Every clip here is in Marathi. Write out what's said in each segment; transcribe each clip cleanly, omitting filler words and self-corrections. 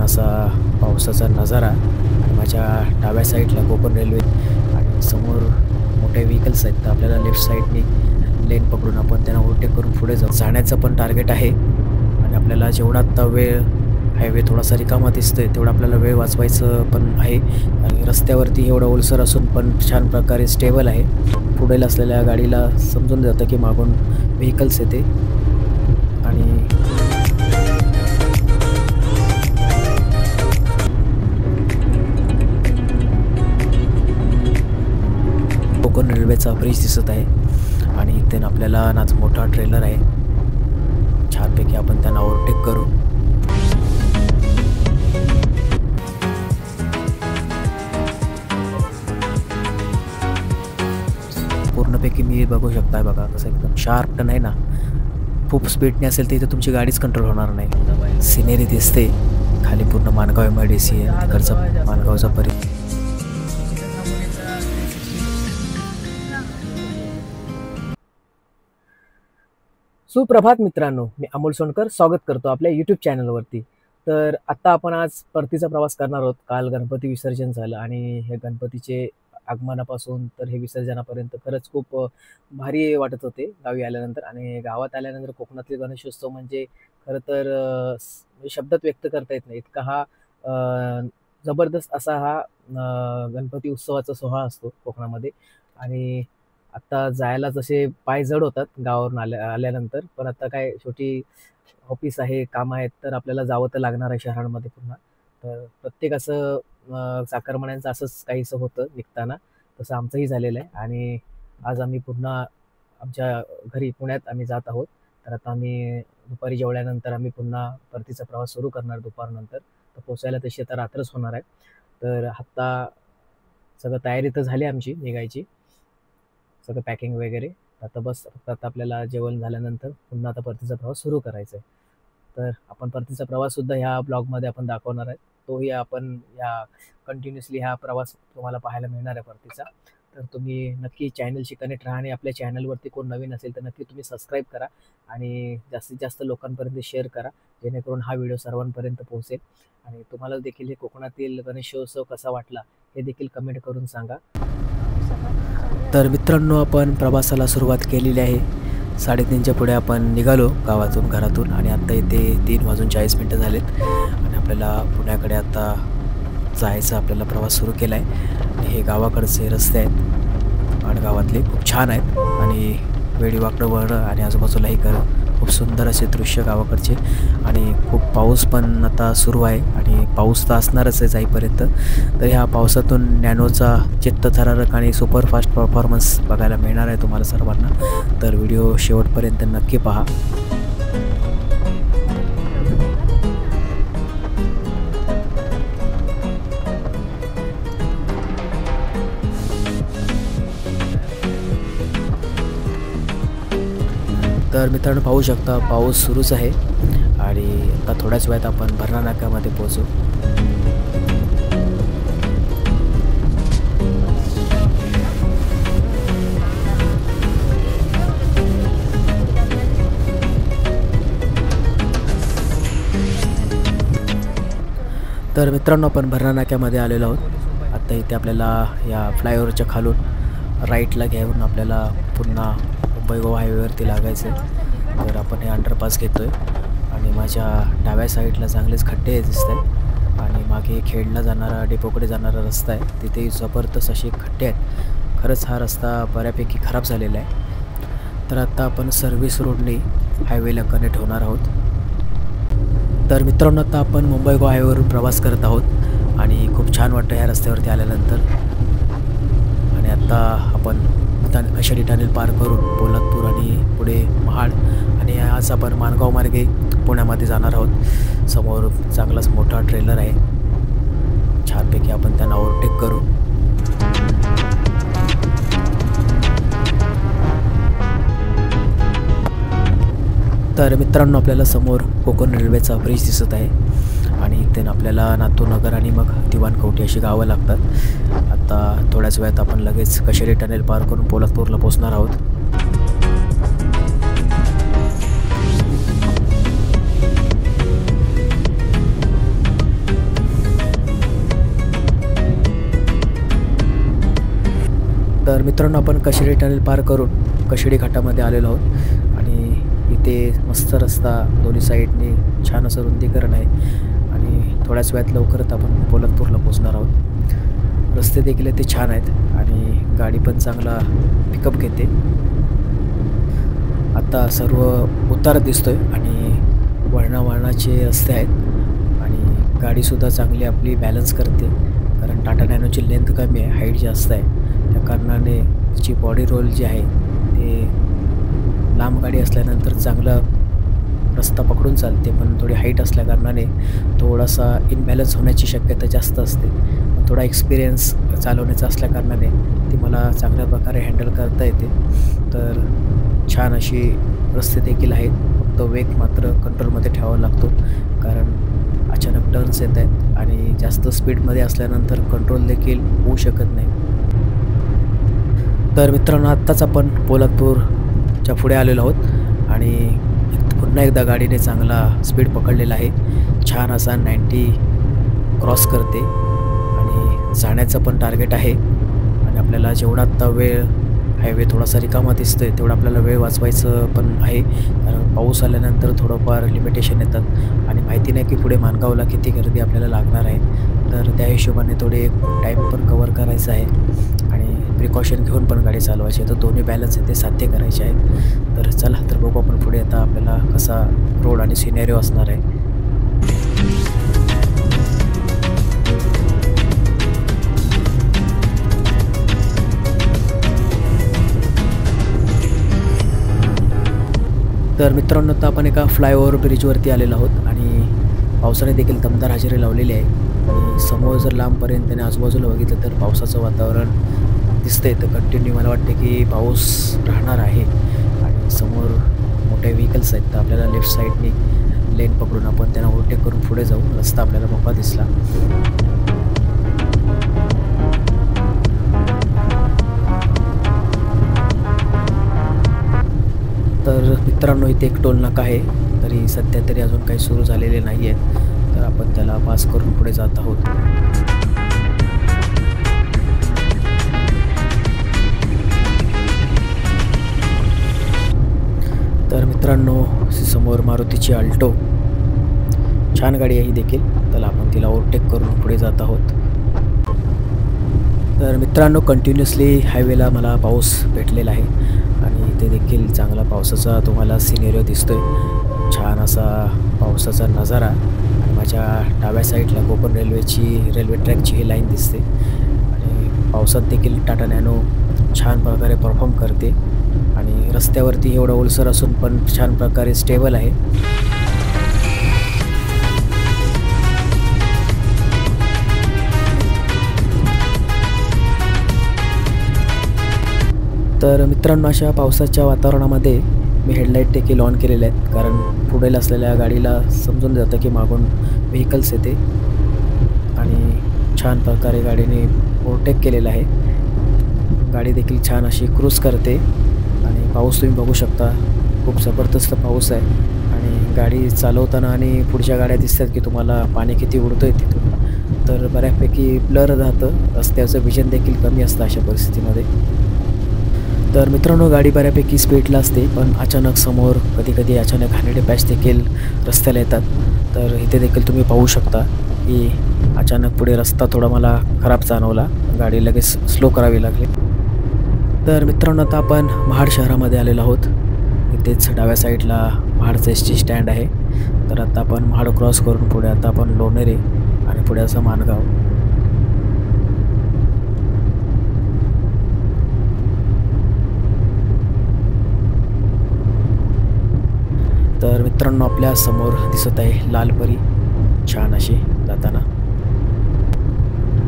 असा पावसाचा नजारा. माझ्या डाव्या साईडला कोकण रेल्वे आणि समोर मोठे व्हेकल्स आहेत. तर आपल्याला लेफ्ट साईडने लेन पकडून आपण त्यांना ओव्हरटेक करून पुढे जाण्याचं पण टार्गेट आहे. आणि आपल्याला जेवढा आत्ता वेळ हायवे थोडासा रिकामा दिसतोय तेवढा आपल्याला वेळ वाचवायचं पण आहे. आणि रस्त्यावरती एवढं ओलसर असून पण छान प्रकारे स्टेबल आहे. पुढील असलेल्या गाडीला समजून जातं की मागून व्हेकल्स येते. आणि कोकण रेल्वेचा ब्रिज दिसत आहे आणि इथे आपल्याला नाच मोठा ट्रेलर आहे. छानपैकी आपण त्यांना ओव्हरटेक करू. पूर्णपैकी मी बघू शकताय बघा कसं एकदम शार्प टर्न आहे ना. खूप स्पीडने असेल तर इथे तुमची गाडीच कंट्रोल होणार नाही. सिनेरी दिसते खाली पूर्ण माणगाव MIDC आहे. तिकडचा माणगावचा सुप्रभात मित्रांनो, मी अमोल सोनकर स्वागत करतो आपल्या यूट्यूब चॅनलवरती. तर आत्ता आपण आज परतीचा प्रवास करणार आहोत. काल गणपती विसर्जन झालं आणि हे गणपतीचे आगमनापासून तर हे विसर्जनापर्यंत खरंच खूप भारी वाटत होते गावी आल्यानंतर. आणि गावात आल्यानंतर कोकणातले गणेशोत्सव म्हणजे खरं तर शब्दात व्यक्त करता येत नाही इतका हा जबरदस्त असा हा गणपती उत्सवाचा सोहळा असतो कोकणामध्ये. आणि आत्ता जायला जसे पाय जड होतात गावावरून आल्यानंतर, पण आता काय शेवटी ऑफिस आहे, काम आहेत, तर आपल्याला जावं तर लागणार आहे शहरांमध्ये पुन्हा. तर प्रत्येक असं चाकरमान्यांचं असंच काहीसं होतं निघताना, तसं आमचंही झालेलं आहे. आणि आज आम्ही पुन्हा आमच्या घरी पुण्यात आम्ही जात आहोत. तर आता आम्ही दुपारी जेवल्यानंतर आम्ही पुन्हा परतीचा प्रवास सुरू करणार दुपारनंतर. तर पोचायला तशी आता रात्रच होणार आहे. तर आत्ता सगळं तयारी तर झाली आमची निघायची, सगळं पॅकिंग वगैरे. आता बस फक्त आता आपल्याला जेवण झाल्यानंतर पुन्हा आता परतीचा प्रवास सुरू करायचा आहे. तर आपण परतीचा प्रवाससुद्धा ह्या ब्लॉगमध्ये आपण दाखवणार आहे. तोही आपण ह्या कंटिन्युअसली हा प्रवास तुम्हाला पाहायला मिळणार आहे परतीचा. तर तुम्ही नक्की चॅनलशी कनेक्ट राहा आणि आपल्या चॅनलवरती कोण नवीन असेल तर नक्की तुम्ही सबस्क्राईब करा आणि जास्तीत जास्त लोकांपर्यंत शेअर करा, जेणेकरून हा व्हिडिओ सर्वांपर्यंत पोहोचेल. आणि तुम्हाला देखील हे कोकणातील गणेशोत्सव कसा वाटला हे देखील कमेंट करून सांगा. तर मित्रांनो, आपण प्रवासाला सुरुवात केलेली आहे. 3:30च्या पुढे आपण निघालो घरातून आणि आत्ता इथे 3:40 झालेत आणि आपल्याला पुण्याकडे आता जायचं आपल्याला प्रवास सुरू केला आहे. हे गावाकडचे रस्ते आहेत आणि गावातले खूप छान आहेत आणि वेडीवाकडं वळणं आणि आजूबाजूलाही खूप सुंदर असे दृश्य गावाकडचे. आणि खूप पाऊस पण आता सुरू आहे आणि पाऊस तर असणारच आहे जाईपर्यंत. तर ह्या पावसातून नॅनोचा चित्तथरारक आणि सुपरफास्ट परफॉर्मन्स बघायला मिळणार आहे तुम्हाला सर्वांना. तर व्हिडिओ शेवटपर्यंत नक्की पहा. तर मित्रांनो, पाहू शकता पाऊस सुरूच आहे आणि आता थोड्याच वेळात आपण भरणा नाक्यामध्ये पोहोचू. तर मित्रांनो, आपण भरणा नाक्यामध्ये आलेलो आहोत. आता इथे आपल्याला या फ्लायओव्हरच्या खालून राईटला घेऊन आपल्याला पुन्हा मुंबई गोवा हायवेवरती लागायचं आहे. तर आपण हे अंडरपास घेतो आहे आणि माझ्या डाव्या साईडला चांगलेच खड्डे दिसत आहेत आणि मागे खेडला जाणारा डेपोकडे जाणारा रस्ता आहे, तिथेही जबरदस्त असे खड्डे आहेत. खरंच हा रस्ता बऱ्यापैकी खराब झालेला आहे. तर आता आपण सर्व्हिस रोडने हायवेला कनेक्ट होणार आहोत. तर मित्रांनो, आता आपण मुंबई गोवा हायवेवरून प्रवास करत आहोत आणि खूप छान वाटतं ह्या रस्त्यावरती आल्यानंतर. आणि आता आपण कशाडी टनेल पार करून पोलादपूर आणि पुढे महाड आणि आज आपण माणगाव मार्गे पुण्यामध्ये जाणार आहोत. समोर चांगलाच मोठा ट्रेलर आहे. छानपैकी आपण त्यांना ओव्हरटेक करू. तर मित्रांनो, आपल्याला समोर कोकण रेल्वेचा ब्रिज दिसत आहे आणि इथे आपल्याला नातूनगर आणि मग दिवाणकवटी अशी गावं लागतात. आता थोड्याच वेळात आपण लगेच कशेरी टनेल पार करून पोलादपूरला पोहोचणार आहोत. तर मित्रांनो, आपण कशेडी टनेल पार करून कशेडी घाटामध्ये आलेलो आहोत आणि इथे मस्त रस्ता दोन्ही साईडने छान असं रुंदीकरण आहे आणि थोड्याच वेळात लवकरच आपण पोलादपूरला पोहोचणार आहोत. रस्ते देखील ते छान आहेत आणि गाडी पण चांगला पिकअप घेते. आता सर्व उतार दिसतोय आणि वळणावळणाचे रस्ते आहेत आणि गाडीसुद्धा चांगली आपली बॅलन्स करते, कारण टाटा नॅनोची लेंथ कमी आहे, हाईट जास्त आहे. त्या कारणाने तिची बॉडी रोल जी आहे ते लांब गाडी असल्यानंतर चांगला रस्ता पकडून चालते, पण थोडी हाईट असल्या कारणाने थोडासा इनबॅलन्स होण्याची शक्यता जास्त असते. पण थोडा एक्सपिरियन्स चालवण्याचा असल्या कारणाने ती मला चांगल्या प्रकारे हँडल करता येते. तर छान अशी रस्ते देखील आहेत, फक्त वेग मात्र कंट्रोलमध्ये ठेवावा लागतो, कारण अचानक टर्न्स येत आहेत आणि जास्त स्पीडमध्ये असल्यानंतर कंट्रोल देखील होऊ शकत नाही. तर मित्रांनो, आत्ताच आपण पोलादपूरच्या पुढे आलेलो आहोत आणि पुन्हा एकदा गाडीने चांगला स्पीड पकडलेला आहे. छान असा 90 क्रॉस करते आणि जाण्याचं पण टार्गेट आहे आणि आपल्याला जेवढा आत्ता वेळ हायवे थोडासा रिकामा दिसतोय तेवढा आपल्याला वेळ वाचवायचं पण आहे, कारण पाऊस आल्यानंतर थोडंफार लिमिटेशन येतात आणि माहिती नाही की पुढे माणगावला किती गर्दी आपल्याला लागणार आहे. तर त्या हिशोबाने थोडे टाईम पण कवर करायचं आहे आणि प्रिकॉशन घेऊन पण गाडी चालवायची आहे. तर दोन्ही बॅलन्स आहे ते साध्य करायचे आहेत. तर चला तर बघू आपण पुढे आता आपल्याला कसा रोड आणि सिनेरिओ असणार आहे. तर मित्रांनो, आता आपण एका फ्लायओव्हर ब्रिजवरती आलेलो आहोत आणि पावसाने देखील दमदार हजेरी लावलेली आहे आणि समोर जर लांबपर्यंत आणि आजूबाजूला बघितलं तर पावसाचं वातावरण दिसतंय. तर कंटिन्यू मला वाटते की पाऊस राहणार आहे आणि समोर मोठे व्हेकल्स आहेत, तर आपल्याला लेफ्ट साईडने लेन पकडून आपण त्यांना ओव्हरटेक करून पुढे जाऊ. रस्ता आपल्याला मोकळा दिसला. तर मित्रांनो, इथे एक टोल नाका आहे, तरी सध्या तरी अजून काही सुरू झालेले नाही आहेत, तर आपण त्याला पास करून पुढे जात आहोत. तर मित्रांनो, समोर मारुतीची अल्टो छान गाडी आहे ही देखील, तर आपण तिला ओव्हरटेक करून पुढे जात आहोत. तर मित्रांनो, कंटिन्युअसली हायवेला मला पाऊस भेटलेला आहे आणि इथे देखील चांगला पावसाचा तुम्हाला सिनेरिओ दिसतोय. छान असा पावसाचा नजारा आणि माझ्या डाव्या साईडला कोकण रेल्वे ट्रॅकची ही लाईन दिसते आणि पावसात देखील टाटा नॅनो छान प्रकारे परफॉर्म करते आणि रस्त्यावरती एवढं ओलसर असून पण छान प्रकारे स्टेबल आहे. तर मित्रांनो, अशा पावसाच्या वातावरणामध्ये मी हेडलाईट देखील ऑन केलेले आहेत, कारण पुढे असलेल्या गाडीला समजून जातं की मागून व्हेकल्स येते आणि छान प्रकारे गाडीने ओव्हरटेक केलेलं आहे. गाडी देखील छान अशी क्रूज करते आणि पाऊस तुम्ही बघू शकता, खूप जबरदस्त पाऊस आहे आणि गाडी चालवताना आणि पुढच्या गाड्या दिसतात की तुम्हाला पाणी किती उडतं आहे तिथून, तर बऱ्यापैकी ब्लर राहतं, रस्त्याचं विजन देखील कमी असतं अशा परिस्थितीमध्ये. तर मित्रांनो, गाडी बऱ्यापैकी स्पीडला असते, पण अचानक समोर कधी अचानक घाणेरडे पॅच देखील रस्त्याला येतात. तर इथे देखील तुम्ही पाहू शकता की अचानक पुढे रस्ता थोडा मला खराब जाणवला, गाडी लगेच स्लो करावी लागली. तर मित्रांनो, आता आपण महाड शहरामध्ये आलेलो आहोत. इथेच डाव्या साईडला महाडचं एस.टी स्टँड आहे. तर आता आपण महाड क्रॉस करून पुढे आता आपण लोणेरे आणि पुढे असं माणगाव. तर मित्रांनो, आपल्या समोर दिसत आहे लालपरी छान अशी जाताना.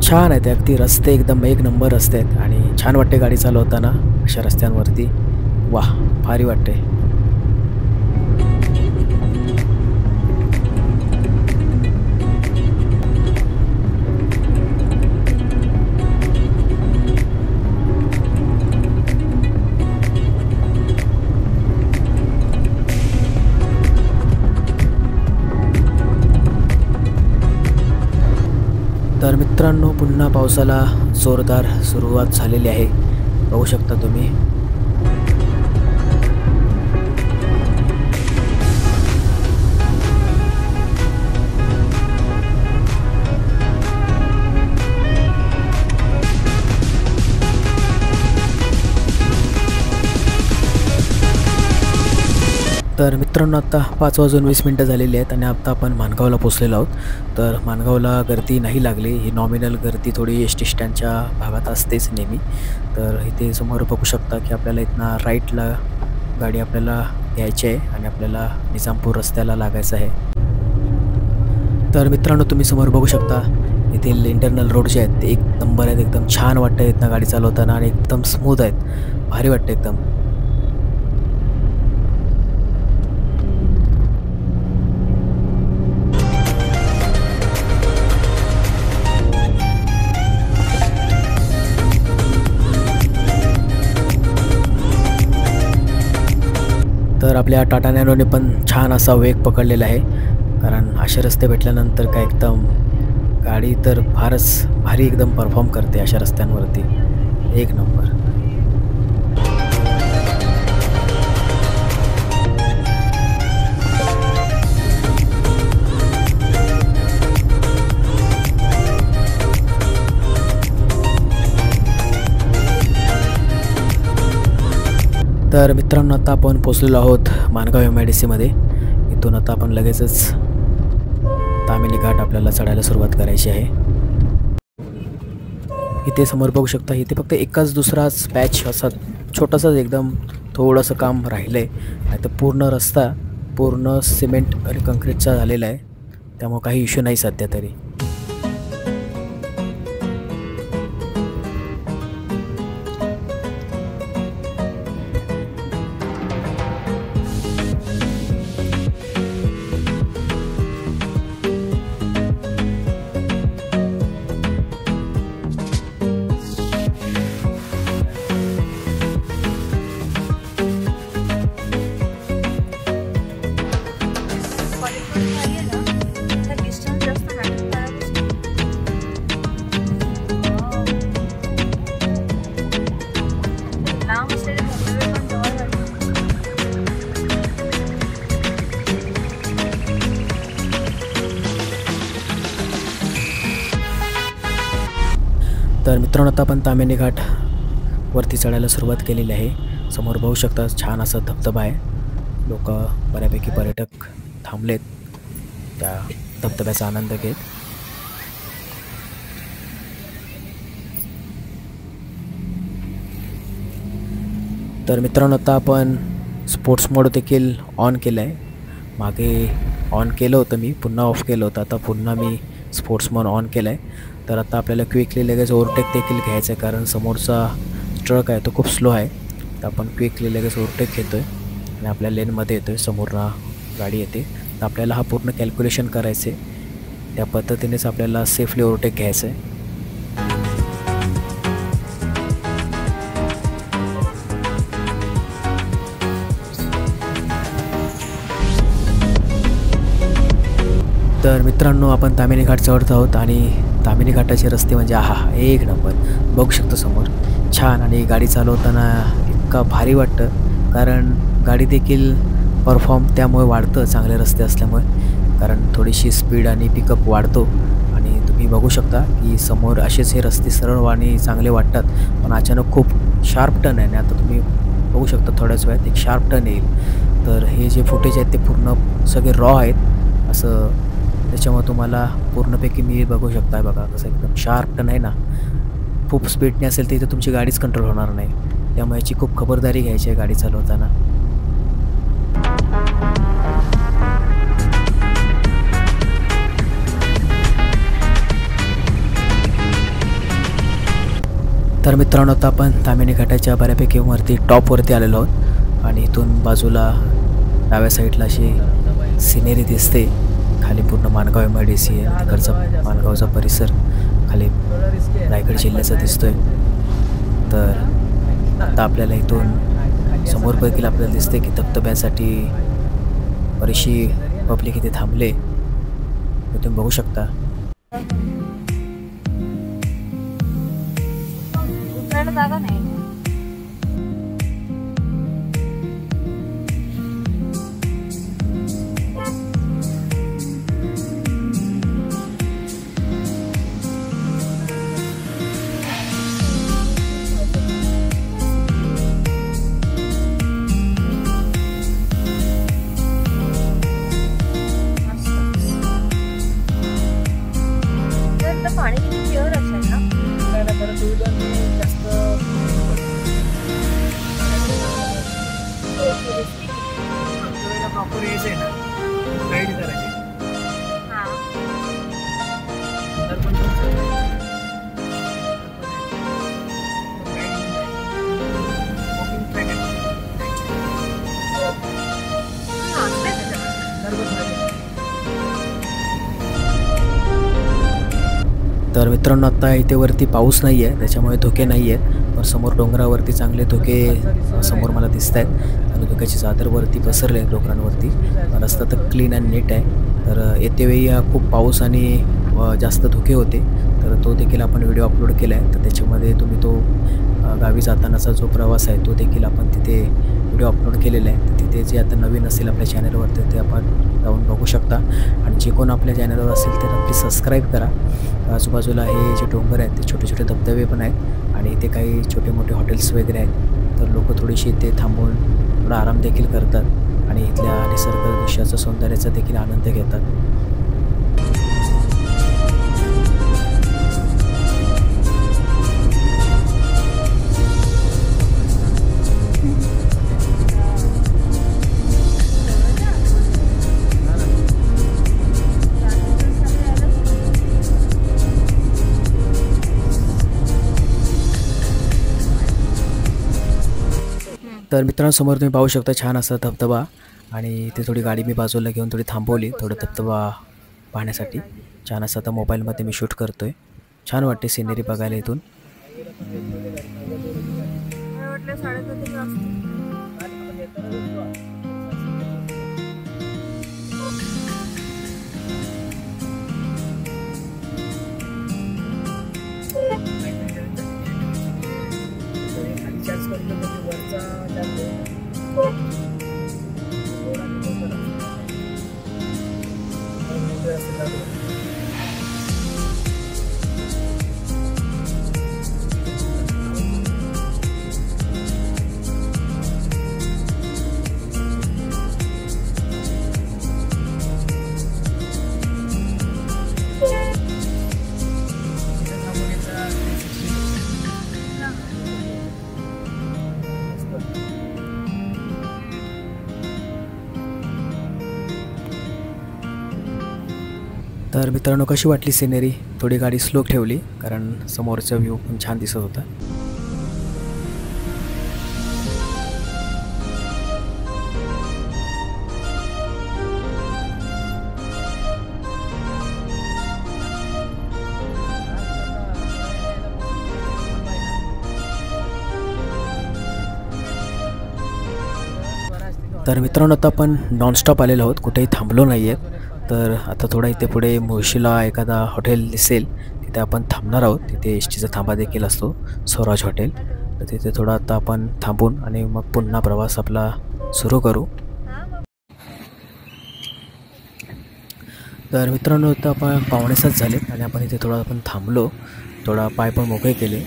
छान आहेत अगदी रस्ते, एकदम एक नंबर रस्ते आहेत आणि छान वाटते गाडी चालवताना अशा रस्त्यांवरती. वाह, भारी वाटते. तर मित्रांनो, पुन्हा पावसाला जोरदार सुरुवात झालेली आहे. बघू शकता तुम्ही. तर मित्रांनो, आता 5:20 झालेली आहेत आणि आता आपण माणगावला पोचलेलो आहोत. तर माणगावला गर्दी नाही लागली. ही नॉमिनल गर्दी थोडी एस टी स्टँडच्या भागात असतेच नेहमी. तर इथे समोर बघू शकता की आपल्याला इथनं राईटला गाडी आपल्याला घ्यायची आहे आणि आपल्याला निजामपूर रस्त्याला लागायचं आहे. तर मित्रांनो, तुम्ही समोर बघू शकता येथील इंटरनल रोड जे आहेत ते एक नंबर आहेत. एकदम छान वाटतं इथनं गाडी चालवताना आणि एकदम स्मूथ आहेत. भारी वाटतं एकदम. तर आपल्या टाटा नॅनोने पण छान असा वेग पकडलेला आहे, कारण असे रस्ते भेटल्यानंतर काय एकदम गाडी तर फारच भारी एकदम परफॉर्म करते अशा रस्त्यांवरती. एक नंबर. तर मित्रांनो, आता आपण पोचलेलो आहोत माणगाव MIDCमध्ये. इथून आता आपण लगेचच तामिनी घाट आपल्याला चढायला सुरुवात करायची आहे. इथे समोर बघू शकता, इथे फक्त एकच दुसराच पॅच असा छोटासाच एकदम थोडंसं काम राहिलं आहे. नाही तर पूर्ण रस्ता पूर्ण सिमेंट आणि कंक्रीटचा झालेला आहे. त्यामुळे काही इश्यू नाही सध्या तरी. तर मित्रांनो, आता आपण तामिनी घाट वरती चढायला सुरुवात केलेली आहे. समोर बघू शकता छान असा धबधबा आहे. लोक बऱ्यापैकी पर्यटक थांबलेत त्या धबधब्याचा आनंद घेत. तर मित्रांनो, आता आपण स्पोर्ट्स मोड देखील ऑन केलं आहे. मागे ऑन केलं होतं मी, पुन्हा ऑफ केलं होतं. आता पुन्हा मी स्पोर्ट्स मोड ऑन केलं आहे. तर आता आपल्याला क्विकली लगेच ओव्हरटेक देखील घ्यायचं आहे, कारण समोरचा ट्रक आहे तो खूप स्लो आहे. तर आपण क्विकली लगेच ओव्हरटेक घेतो आहे आणि आपल्या लेनमध्ये येतो आहे. समोरनं गाडी येते. तर आपल्याला हा पूर्ण कॅल्क्युलेशन करायचं आहे. त्या पद्धतीनेच आपल्याला सेफली ओव्हरटेक घ्यायचं आहे. तर मित्रांनो, आपण तामिनी घाट चढत आहोत आणि तामिनी घाटाचे रस्ते म्हणजे एक नंबर. बघू शकतो समोर छान. आणि गाडी चालवताना इतका भारी वाटतं, कारण गाडी देखील परफॉर्म त्यामुळे वाढतं चांगले रस्ते असल्यामुळे, कारण थोडीशी स्पीड आणि पिकअप वाढतो. आणि तुम्ही बघू शकता की समोर असेच हे रस्ते सरळ आणि चांगले वाटतात, पण अचानक खूप शार्प टर्न आहे. आणि आता तुम्ही बघू शकता थोड्याच वेळात एक शार्प टर्न येईल. तर हे जे फुटेज आहेत ते पूर्ण सगळे रॉ आहेत असं, त्याच्यामुळे तुम्हाला पूर्णपैकी मी बघू शकता. बघा कसं एकदम शार्प टर्न आहे ना. खूप स्पीडने असेल तर इथे तुमची गाडीच कंट्रोल होणार नाही. त्यामुळे याची खूप खबरदारी घ्यायची आहे गाडी चालवताना. तर मित्रांनो, आता आपण तामिनी घाटाच्या बऱ्यापैकी वरती टॉपवरती आलेलो आहोत आणि इथून बाजूला डाव्या साईडला अशी सिनेरी दिसते. खाली पूर्ण माणगाव MIDC आहे. तिकडचा माणगावचा परिसर खाली रायगड जिल्ह्याचा दिसतोय. तर आता आपल्याला इथून समोर देखील आपल्याला दिसते की धबधब्यासाठी बरीचशी पब्लिक इथे थांबले. तुम्ही बघू शकता. जागा नाही. पाणी किती प्युअर असेल ना. नाही खरं टू व्हीलर जास्त प्रॉपर एज आहे ना गाईड करायची. हां तर पण तर मित्रांनो आता इथे वरती पाऊस नाही आहे त्याच्यामुळे धुके नाही आहेत, पण समोर डोंगरावरती चांगले धुके समोर मला दिसत आहेत आणि धुक्याची चादर वरती पसरले आहेत डोंगरांवरती. रस्ता तर क्लीन आणि नीट आहे. तर येते वेळी खूप पाऊस आणि जास्त धुके होते, तर तो देखील आपण व्हिडिओ अपलोड केला आहे. तर त्याच्यामध्ये तुम्ही तो गावी जातानाचा जो प्रवास आहे तो देखील आपण तिथे व्हिडिओ अपलोड केलेला आहे. तर तिथे जे आता नवीन असेल आपल्या चॅनलवरती ते आपण जाऊन बघू शकता आणि जे कोण आपल्या चॅनलवर असेल ते नक्की सबस्क्राईब करा. आजूबाजूला हे जे डोंगर आहेत ते छोटे छोटे धबधबे पण आहेत आणि इथे काही छोटे मोठे हॉटेल्स वगैरे आहेत. तर लोक थोडीशी इथे थांबून थोडा आराम देखील करतात आणि इथल्या निसर्ग दृश्याचा सौंदर्याचा देखील आनंद घेतात. तर मित्रांसमोर तुम्ही पाहू शकता छान असा धबधबा आणि इथे थोडी गाडी मी बाजूला घेऊन थोडी थांबवली थोडं धबधबा पाहण्यासाठी. छान असं आता मोबाईलमध्ये मी शूट करतोय. छान वाटते सिनेरी बघायला इथून. तर मित्रांनो कशी वाटली सिनेरी. थोडी गाडी स्लो ठेवली कारण समोरचा व्ह्यू पण छान दिसत होता. तर मित्रांनो आता आपण नॉनस्टॉप आलेलो आहोत, कुठेही थांबलो नाही आहेत. तर आता थोडा इथे पुढे मुळशीला एखादा हॉटेल दिसेल तिथे आपण थांबणार आहोत. तिथे एस टीचा थांबा देखील असतो स्वराज हॉटेल. तर तिथे थोडा आता आपण थांबून आणि मग पुन्हा प्रवास आपला सुरू करू. तर मित्रांनो आता आपण 5:45 झालेत आणि आपण इथे थोडा आपण थांबलो, थोडा पाय पण मोकळे केले.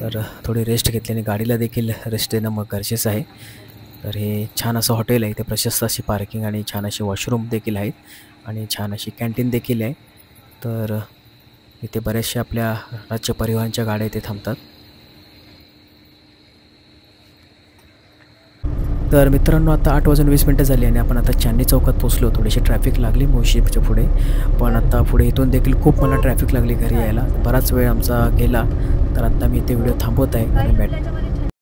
तर थोडी रेस्ट घेतली आणि गाडीला देखील रेस्ट देणं मग गरजेचं आहे. तर हे छान असं हॉटेल आहे. इथे प्रशस्त अशी पार्किंग आणि छान अशी वॉशरूम देखील आहेत आणि छान अशी कॅन्टीन देखील आहे. तर इथे बऱ्याचशा आपल्या राज्य परिवहनच्या गाड्या इथे थांबतात. तर मित्रांनो आता 8:20 झाली आणि आपण आता चांदणी चौकात पोचलो. थोडीशी ट्रॅफिक लागली मुळशीच्या पुढे, पण आता पुढे इथून देखील खूप मला ट्रॅफिक लागली घरी यायला. बराच वेळ आमचा गेला. तर आता मी इथे व्हिडिओ थांबवत आहे आणि